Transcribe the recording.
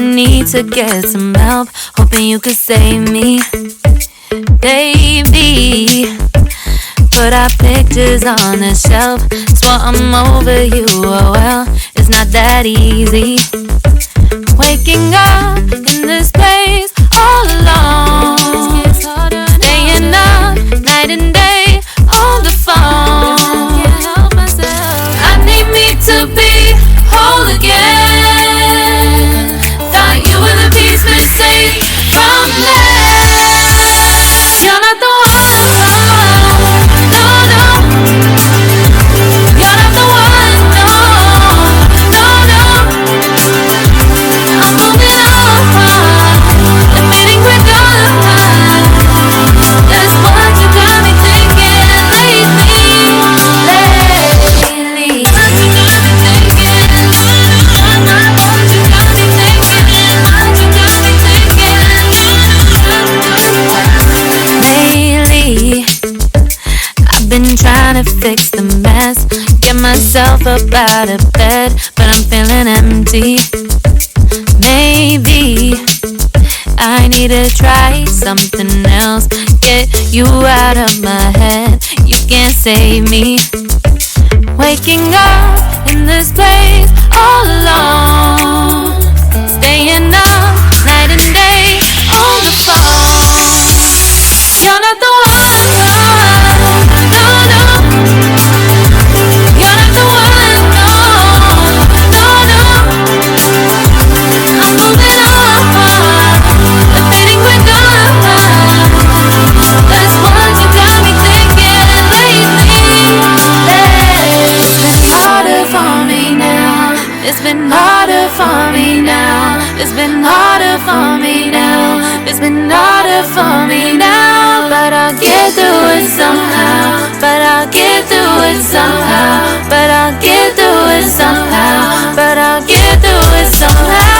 need to get some help, hoping you could save me, baby. Put our pictures on the shelf, swore I'm over you, oh well, it's not that easy. Waking up in this place all alone, staying up night and day on the phone. I need me to be whole again. Thought you were the piece missing from me. You're not the one, no, no. You're not the one, no, no, no. I'm moving on, admitting we're gone. That's what you got me thinking lately. What you got me thinking. What you got me thinking. What you got me thinking. Lately, I've been trying to fix the mess, get myself up out of bed, but I'm feeling empty. Maybe I need to try something else, get you out of my head. You can't save me. Waking up in this place all alone, staying up night and day on the phone. You're not the one, no, no. You're not the one, no, no, no. I'm moving on, admitting we're gone. That's what you got me thinking lately. It's been harder for me now. It's been harder for me now. It's been harder for me now. It's been harder for me now. But I'll get through it somehow. But I'll get through it somehow. But I'll get through it somehow. But I'll get through it somehow.